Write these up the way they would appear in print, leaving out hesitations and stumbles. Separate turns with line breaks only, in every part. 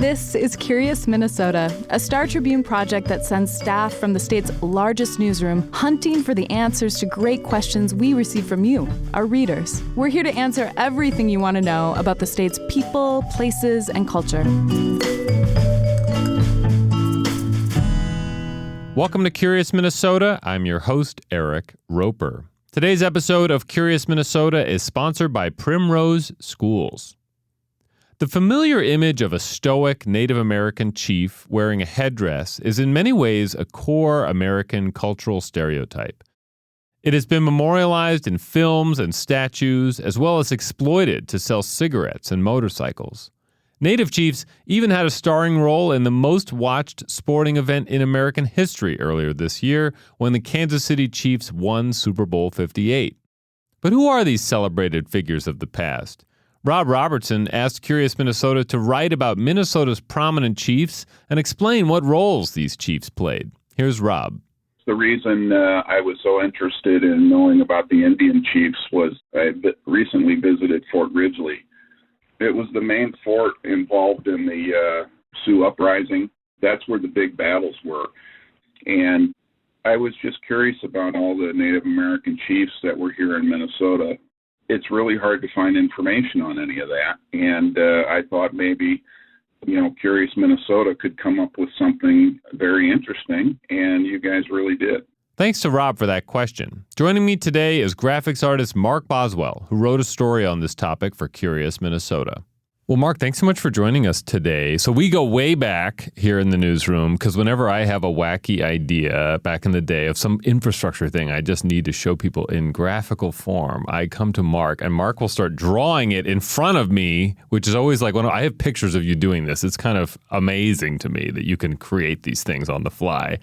This is Curious Minnesota, a Star Tribune project that sends staff from the state's largest newsroom hunting for the answers to great questions we receive from you, our readers. We're here to answer everything you want to know about the state's people, places, and culture.
Welcome to Curious Minnesota. I'm your host, Eric Roper. Today's episode of Curious Minnesota is sponsored by Primrose Schools. The familiar image of a stoic Native American chief wearing a headdress is in many ways a core American cultural stereotype. It has been memorialized in films and statues, as well as exploited to sell cigarettes and motorcycles. Native chiefs even had a starring role in the most watched sporting event in American history earlier this year when the Kansas City Chiefs won Super Bowl 58. But who are these celebrated figures of the past? Rob Robertson asked Curious Minnesota to write about Minnesota's prominent chiefs and explain what roles these chiefs played. Here's Rob.
The reason I was so interested in knowing about the Indian chiefs was I recently visited Fort Ridgely. It was the main fort involved in the Sioux Uprising. That's where the big battles were. And I was just curious about all the Native American chiefs that were here in Minnesota. It's really hard to find information on any of that. And I thought maybe, Curious Minnesota could come up with something very interesting, and you guys really did.
Thanks to Rob for that question. Joining me today is graphics artist Mark Boswell, who wrote a story on this topic for Curious Minnesota. Well, Mark, thanks so much for joining us today. So we go way back here in the newsroom because whenever I have a wacky idea back in the day of some infrastructure thing I just need to show people in graphical form, I come to Mark, and Mark will start drawing it in front of me, which is always like, when I have pictures of you doing this, it's kind of amazing to me that you can create these things on the fly.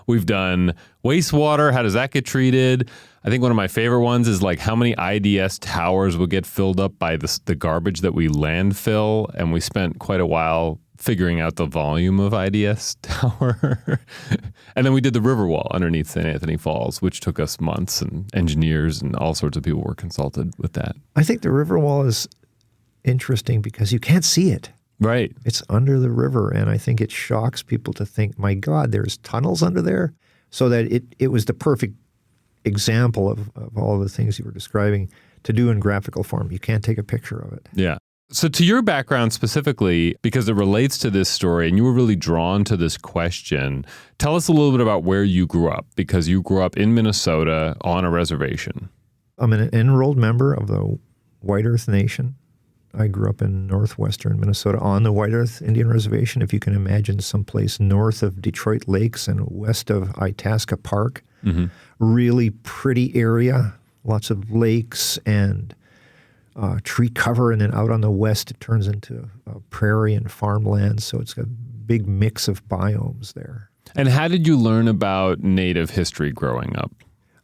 We've done wastewater. How does that get treated? I think one of my favorite ones is like how many IDS towers will get filled up by the garbage that we landfill. And we spent quite a while figuring out the volume of IDS tower. And then we did the river wall underneath St. Anthony Falls, which took us months, and engineers and all sorts of people were consulted with that.
I think the river wall is interesting because you can't see it.
Right.
It's under the river, and I think it shocks people to think, my God, there's tunnels under there? So that it was the perfect example of all the things you were describing to do in graphical form. You can't take a picture of it.
Yeah. So to your background specifically, because it relates to this story, and you were really drawn to this question, tell us a little bit about where you grew up, because you grew up in Minnesota on a reservation.
I'm an enrolled member of the White Earth Nation. I grew up in northwestern Minnesota on the White Earth Indian Reservation, if you can imagine someplace north of Detroit Lakes and west of Itasca Park. Mm-hmm. Really pretty area, lots of lakes and tree cover, and then out on the west it turns into prairie and farmland, so it's a big mix of biomes there.
And how did you learn about Native history growing up?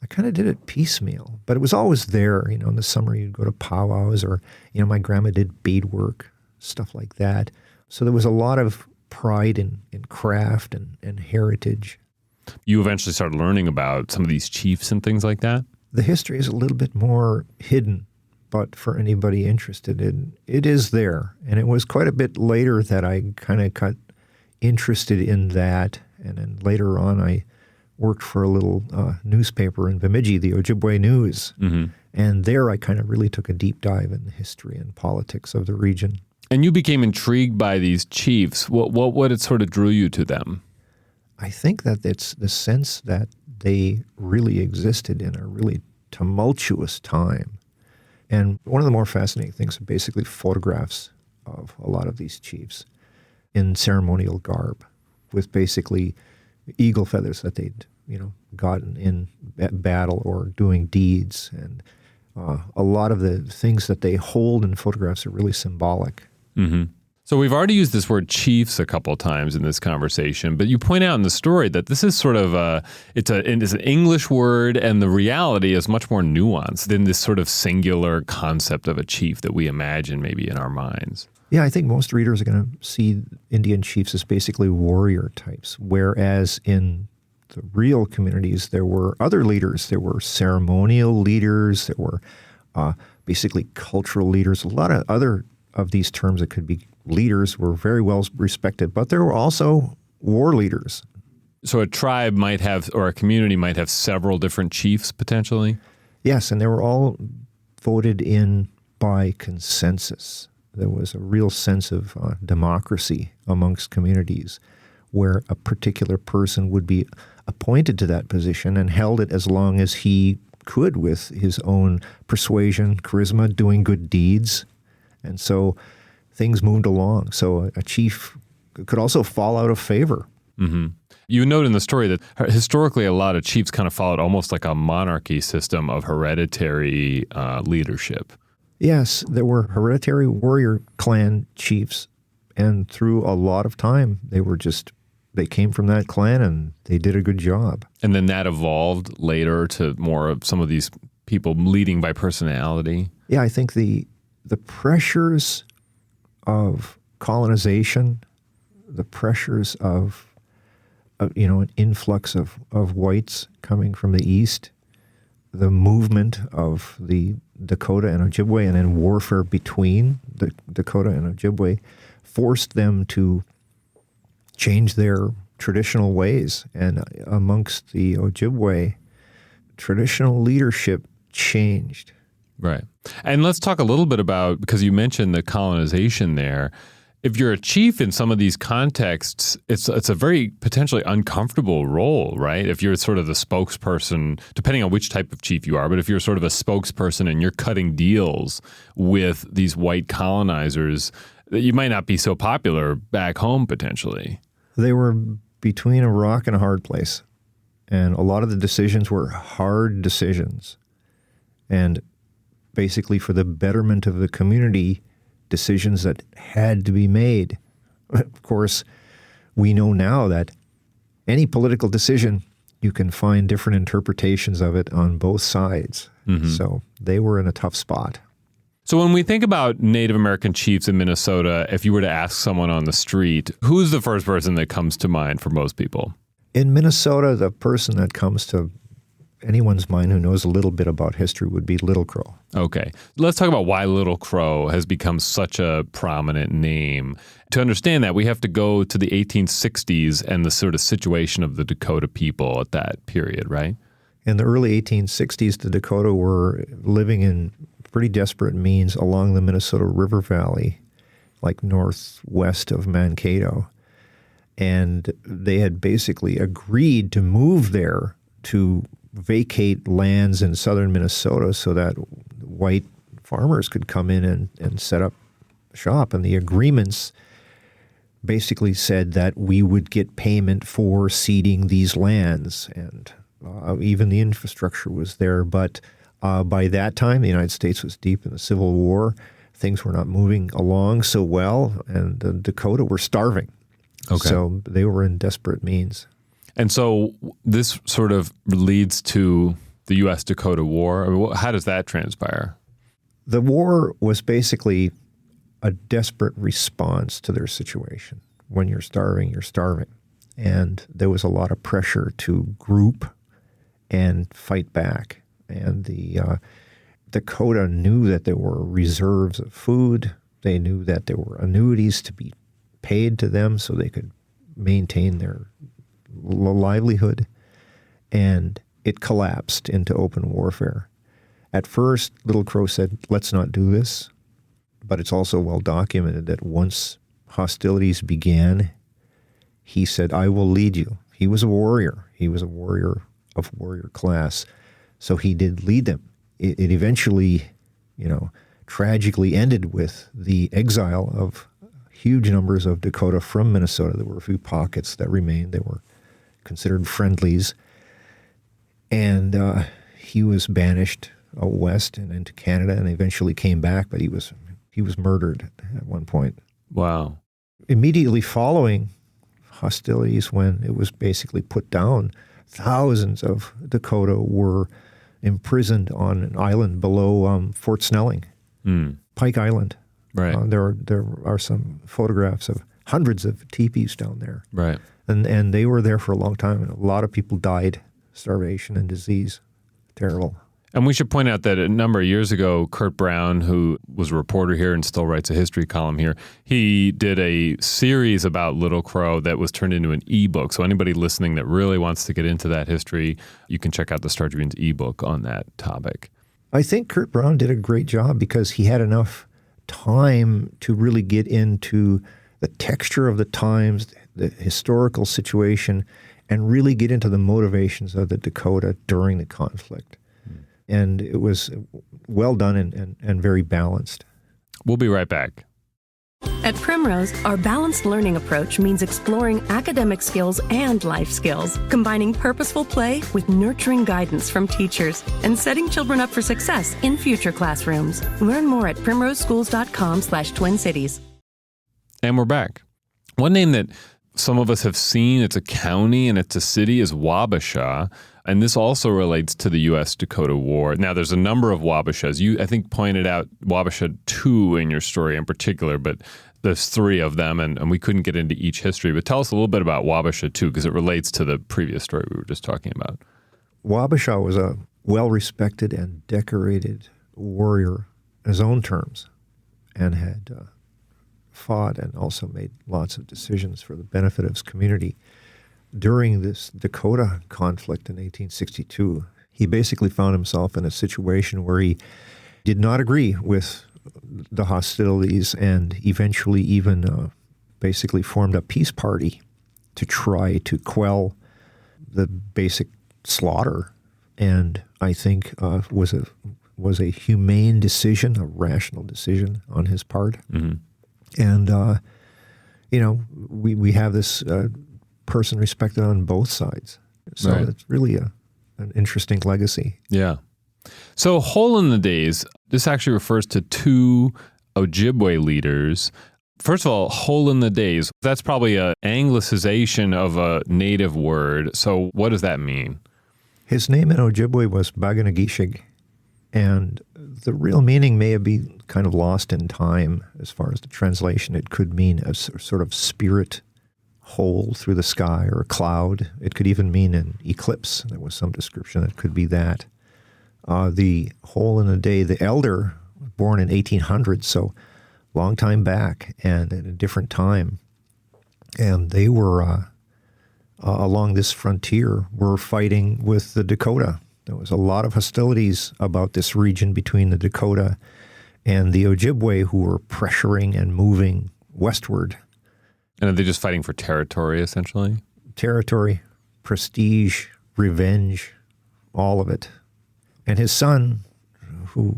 I kind of did it piecemeal, but it was always there. In the summer you'd go to powwows, or, my grandma did beadwork, stuff like that. So there was a lot of pride in craft and heritage.
You eventually started learning about some of these chiefs and things like that?
The history is a little bit more hidden, but for anybody interested, it is there. And it was quite a bit later that I kind of got interested in that. And then later on I worked for a little newspaper in Bemidji, the Ojibwe News. Mm-hmm. And there I kind of really took a deep dive in the history and politics of the region.
And you became intrigued by these chiefs. What it sort of drew you to them?
I think that it's the sense that they really existed in a really tumultuous time. And one of the more fascinating things are basically photographs of a lot of these chiefs in ceremonial garb with basically eagle feathers that they'd, gotten in battle or doing deeds. And a lot of the things that they hold in photographs are really symbolic.
Mm-hmm. So we've already used this word chiefs a couple of times in this conversation, but you point out in the story that this is sort of it's an English word, and the reality is much more nuanced than this sort of singular concept of a chief that we imagine maybe in our minds.
Yeah, I think most readers are going to see Indian chiefs as basically warrior types, whereas in the real communities there were other leaders. There were ceremonial leaders. There were basically cultural leaders, a lot of other of these terms that could be leaders were very well respected, but there were also war leaders.
So a tribe might have, or a community might have several different chiefs potentially?
Yes, and they were all voted in by consensus. There was a real sense of democracy amongst communities where a particular person would be appointed to that position and held it as long as he could with his own persuasion, charisma, doing good deeds. And so things moved along. So a chief could also fall out of favor.
Mm-hmm. You note in the story that historically a lot of chiefs kind of followed almost like a monarchy system of hereditary leadership.
Yes, there were hereditary warrior clan chiefs, and through a lot of time, they came from that clan and they did a good job.
And then that evolved later to more of some of these people leading by personality.
Yeah, I think the pressures of colonization, the pressures of an influx of whites coming from the east, the movement of the Dakota and Ojibwe, and then warfare between the Dakota and Ojibwe forced them to change their traditional ways. And amongst the Ojibwe, traditional leadership changed.
Right. And let's talk a little bit about, because you mentioned the colonization there. If you're a chief in some of these contexts, it's a very potentially uncomfortable role, right? If you're sort of the spokesperson, depending on which type of chief you are, but if you're sort of a spokesperson and you're cutting deals with these white colonizers, you might not be so popular back home potentially.
They were between a rock and a hard place. And a lot of the decisions were hard decisions. And basically for the betterment of the community, decisions that had to be made. Of course, we know now that any political decision, you can find different interpretations of it on both sides. Mm-hmm. So they were in a tough spot.
So when we think about Native American chiefs in Minnesota, if you were to ask someone on the street, who's the first person that comes to mind for most people?
In Minnesota, the person that comes to anyone's mind who knows a little bit about history would be Little Crow.
Okay. Let's talk about why Little Crow has become such a prominent name. To understand that, we have to go to the 1860s and the sort of situation of the Dakota people at that period, right?
In the early 1860s, the Dakota were living in pretty desperate means along the Minnesota River Valley, like northwest of Mankato. And they had basically agreed to move there to vacate lands in southern Minnesota so that white farmers could come in and set up shop. And the agreements basically said that we would get payment for ceding these lands. And even the infrastructure was there. But by that time, the United States was deep in the Civil War. Things were not moving along so well, and the Dakota were starving.
Okay.
So they were in desperate means.
And so this sort of leads to the U.S.-Dakota War. I mean, how does that transpire?
The war was basically a desperate response to their situation. When you're starving, you're starving. And there was a lot of pressure to group and fight back. And the Dakota knew that there were reserves of food. They knew that there were annuities to be paid to them so they could maintain their livelihood, and it collapsed into open warfare. At first, Little Crow said, let's not do this, but it's also well documented that once hostilities began, he said, I will lead you. He was a warrior. He was a warrior of warrior class, so he did lead them. It eventually, tragically ended with the exile of huge numbers of Dakota from Minnesota. There were a few pockets that remained. They were considered friendlies. And he was banished out west and into Canada and eventually came back, but he was murdered at one point.
Wow.
Immediately following hostilities, when it was basically put down, thousands of Dakota were imprisoned on an island below Fort Snelling, Pike Island.
Right.
There are some photographs of hundreds of teepees down there.
Right.
And they were there for a long time, and a lot of people died, starvation and disease. Terrible.
And we should point out that a number of years ago, Kurt Brown, who was a reporter here and still writes a history column here, he did a series about Little Crow that was turned into an ebook. So anybody listening that really wants to get into that history, you can check out the Star Tribune's ebook on that topic.
I think Kurt Brown did a great job because he had enough time to really get into the texture of the times, the historical situation, and really get into the motivations of the Dakota during the conflict. And it was well done and very balanced.
We'll be right back.
At Primrose, our balanced learning approach means exploring academic skills and life skills, combining purposeful play with nurturing guidance from teachers, and setting children up for success in future classrooms. Learn more at primroseschools.com/Twin Cities.
And we're back. One name that some of us have seen, it's a county and it's a city, is Wabasha. And this also relates to the U.S.-Dakota War. Now, there's a number of Wabashas. You, I think, pointed out Wabasha 2 in your story in particular, but there's 3 of them, and we couldn't get into each history. But tell us a little bit about Wabasha 2, because it relates to the previous story we were just talking about.
Wabasha was a well-respected and decorated warrior in his own terms, and had fought and also made lots of decisions for the benefit of his community. During this Dakota conflict in 1862, he basically found himself in a situation where he did not agree with the hostilities and eventually even basically formed a peace party to try to quell the basic slaughter. And I think was a humane decision, a rational decision on his part. Mm-hmm. And, we have this person respected on both sides. So right. It's really an interesting legacy.
Yeah. So Hole in the Days, this actually refers to 2 Ojibwe leaders. First of all, Hole in the Days, that's probably an anglicization of a native word. So what does that mean?
His name in Ojibwe was Baganagishig, and the real meaning may have been kind of lost in time as far as the translation. It could mean a sort of spirit hole through the sky or a cloud. It could even mean an eclipse. There was some description that could be that. The Hole in the Day, the elder, born in 1800, so long time back and at a different time. And they were, along this frontier, were fighting with the Dakota. There was a lot of hostilities about this region between the Dakota and the Ojibwe, who were pressuring and moving westward.
And are they just fighting for territory, essentially? Territory,
prestige, revenge, all of it. And his son, who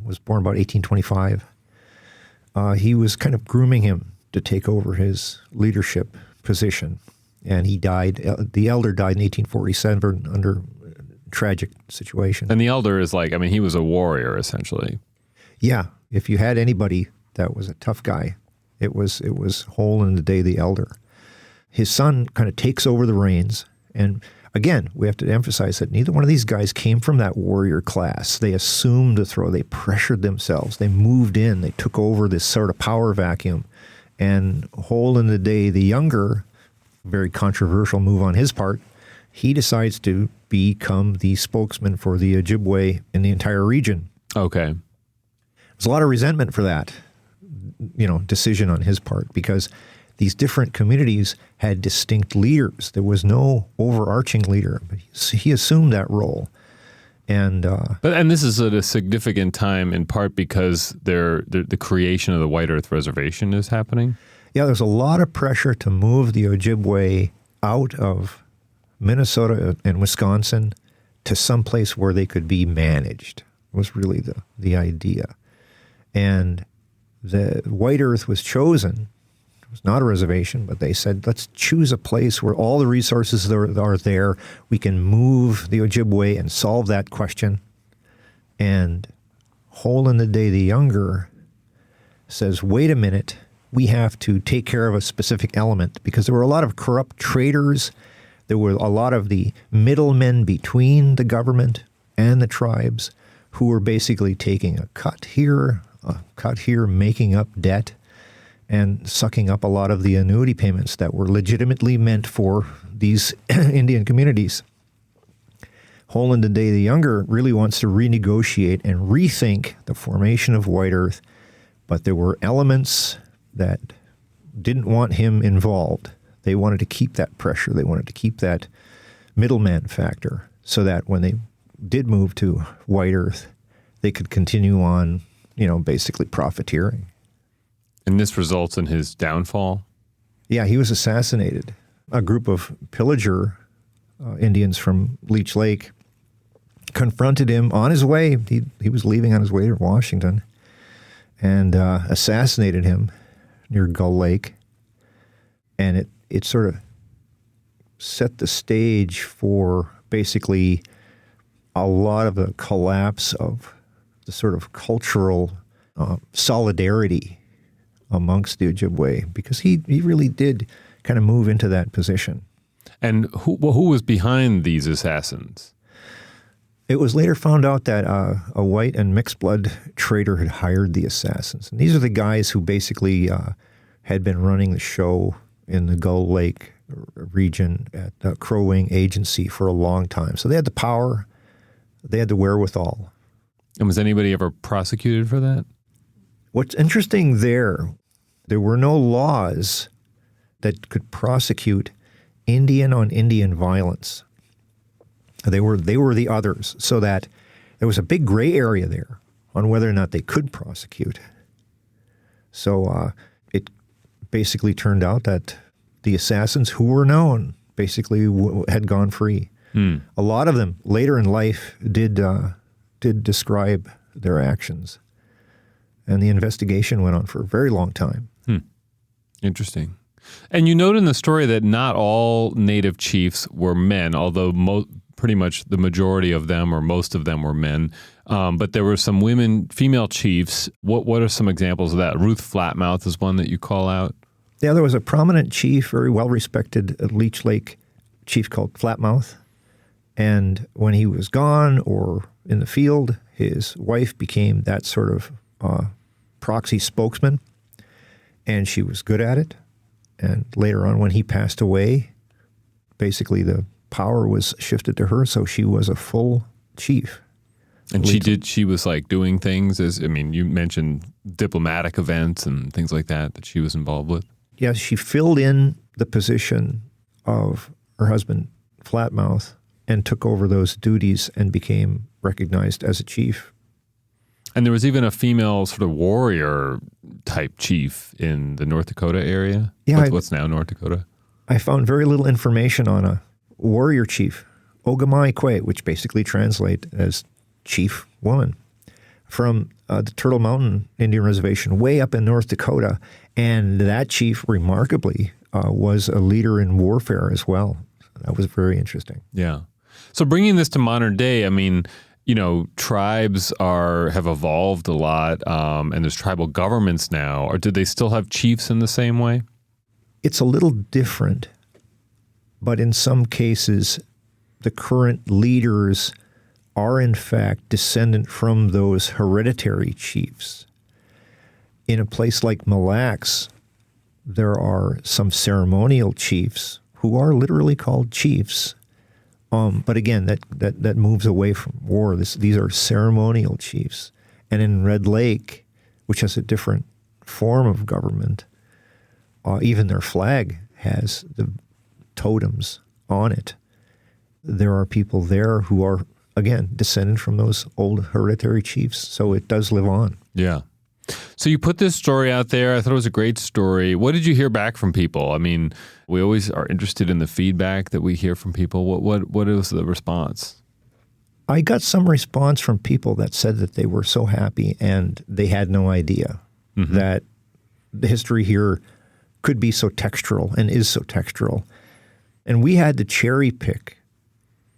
was born about 1825, he was kind of grooming him to take over his leadership position. And he died, the elder died in 1847 under a tragic situation.
And the elder is he was a warrior, essentially.
Yeah. If you had anybody that was a tough guy, it was Hole in the Day, the elder. His son kind of takes over the reins. And again, we have to emphasize that neither one of these guys came from that warrior class. They assumed the throw. They pressured themselves. They moved in. They took over this sort of power vacuum. And Hole in the Day, the younger, very controversial move on his part, he decides to become the spokesman for the Ojibwe in the entire region.
Okay.
There's a lot of resentment for that, decision on his part, because these different communities had distinct leaders. There was no overarching leader, but he assumed that role. And
this is at a significant time in part because the creation of the White Earth Reservation is happening.
Yeah, there's a lot of pressure to move the Ojibwe out of Minnesota and Wisconsin to some place where they could be managed. Was really the idea. And the White Earth was chosen. It was not a reservation, but they said, let's choose a place where all the resources are there. We can move the Ojibwe and solve that question. And Hole in the Day, the younger, says, wait a minute, we have to take care of a specific element, because there were a lot of corrupt traders. There were a lot of the middlemen between the government and the tribes who were basically taking a cut here, making up debt, and sucking up a lot of the annuity payments that were legitimately meant for these Indian communities. Holland Day the Younger really wants to renegotiate and rethink the formation of White Earth, but there were elements that didn't want him involved. They wanted to keep that pressure. They wanted to keep that middleman factor so that when they did move to White Earth, they could continue on, basically profiteering.
And this results in his downfall?
Yeah, he was assassinated. A group of pillager Indians from Leech Lake confronted him on his way. He was leaving on his way to Washington and assassinated him near Gull Lake. And it sort of set the stage for basically a lot of the collapse of the sort of cultural solidarity amongst the Ojibwe, because he really did kind of move into that position.
And who was behind these assassins?
It was later found out that a white and mixed blood trader had hired the assassins. And these are the guys who basically had been running the show in the Gull Lake region at the Crow Wing Agency for a long time. So they had the power, they had the wherewithal.
And was anybody ever prosecuted for that?
What's interesting there were no laws that could prosecute Indian on Indian violence. They were the others, so that there was a big gray area there on whether or not they could prosecute. So it basically turned out that the assassins who were known basically had gone free. A lot of them later in life did describe their actions. And the investigation went on for a very long time.
Interesting. And you note in the story that not all Native chiefs were men, although pretty much the majority of them or most of them were men. But there were some female chiefs. What are some examples of that? Ruth Flatmouth is one that you call out.
Yeah, there was a prominent chief, very well-respected Leech Lake chief called Flatmouth. And when he was gone or in the field, his wife became that sort of proxy spokesman, and she was good at it. And later on, when he passed away, basically the power was shifted to her, so she was a full chief.
And she was like doing things you mentioned diplomatic events and things like that she was involved with.
Yes, she filled in the position of her husband, Flatmouth, and took over those duties and became recognized as a chief.
And there was even a female sort of warrior type chief in the North Dakota area.
Yeah,
what's now North Dakota?
I found very little information on a warrior chief, Ogamai Kwe, which basically translates as chief woman, from the Turtle Mountain Indian Reservation way up in North Dakota. And that chief, remarkably, was a leader in warfare as well. That was very interesting.
Yeah. So bringing this to modern day, tribes have evolved a lot, and there's tribal governments now. Or do they still have chiefs in the same way?
It's a little different, but in some cases, the current leaders are in fact descendant from those hereditary chiefs. In a place like Mille Lacs, there are some ceremonial chiefs who are literally called chiefs. But again, that moves away from war. These are ceremonial chiefs. And in Red Lake, which has a different form of government, even their flag has the totems on it. There are people there who are, again, descended from those old hereditary chiefs. So it does live on. Yeah.
So you put this story out there. I thought it was a great story. What did you hear back from people? We always are interested in the feedback that we hear from people. What was the response?
I got some response from people that said that they were so happy and they had no idea that the history here could be so textural and is so textural. And we had to cherry pick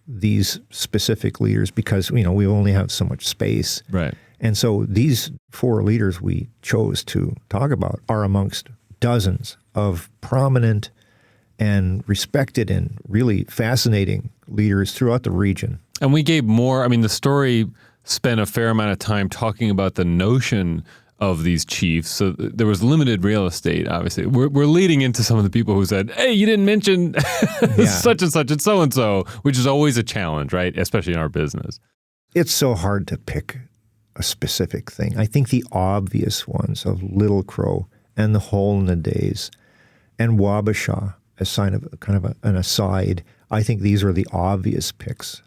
these specific leaders because, we only have so much space.
Right.
And so these 4 leaders we chose to talk about are amongst dozens of prominent and respected and really fascinating leaders throughout the region.
And we gave more, the story spent a fair amount of time talking about the notion of these chiefs. So there was limited real estate, obviously. We're leading into some of the people who said, hey, you didn't mention such and such and so-and-so, which is always a challenge, right? Especially in our business. It's
so hard to pick a specific thing. I think the obvious ones of Little Crow and the Hole in the Days and Wabasha, as sign of kind of an aside, I think these are the obvious picks.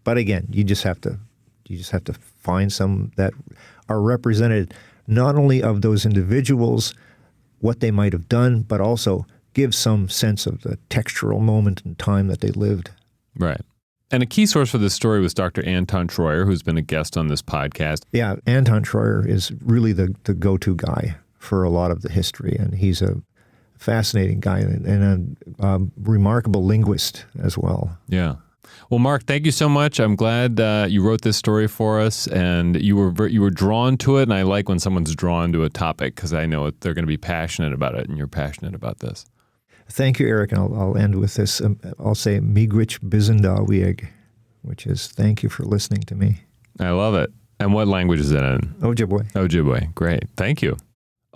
But again, you just have to find some that are represented not only of those individuals, what they might have done, but also give some sense of the textural moment in time that they lived.
Right. And a key source for this story was Dr. Anton Troyer, who's been a guest on this podcast.
Yeah, Anton Troyer is really the go-to guy for a lot of the history, and he's a fascinating guy and a remarkable linguist as well.
Yeah. Well, Mark, thank you so much. I'm glad you wrote this story for us, and you were drawn to it. And I like when someone's drawn to a topic because I know they're going to be passionate about it, and you're passionate about this.
Thank you, Eric. And I'll end with this. I'll say Miigwech Bizendawieg, which is thank you for listening to me.
I love it. And what language is that in?
Ojibwe.
Ojibwe. Great. Thank you.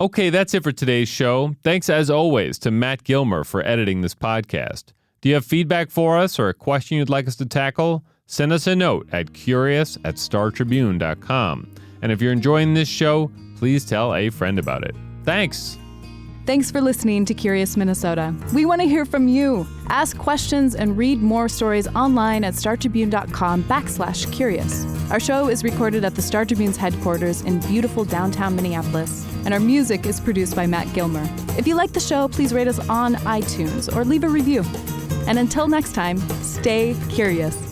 Okay, that's it for today's show. Thanks, as always, to Matt Gilmer for editing this podcast. Do you have feedback for us or a question you'd like us to tackle? Send us a note at curious@startribune.com. And if you're enjoying this show, please tell a friend about it. Thanks.
Thanks for listening to Curious Minnesota. We want to hear from you. Ask questions and read more stories online at startribune.com/curious. Our show is recorded at the Star Tribune's headquarters in beautiful downtown Minneapolis, and our music is produced by Matt Gilmer. If you like the show, please rate us on iTunes or leave a review. And until next time, stay curious.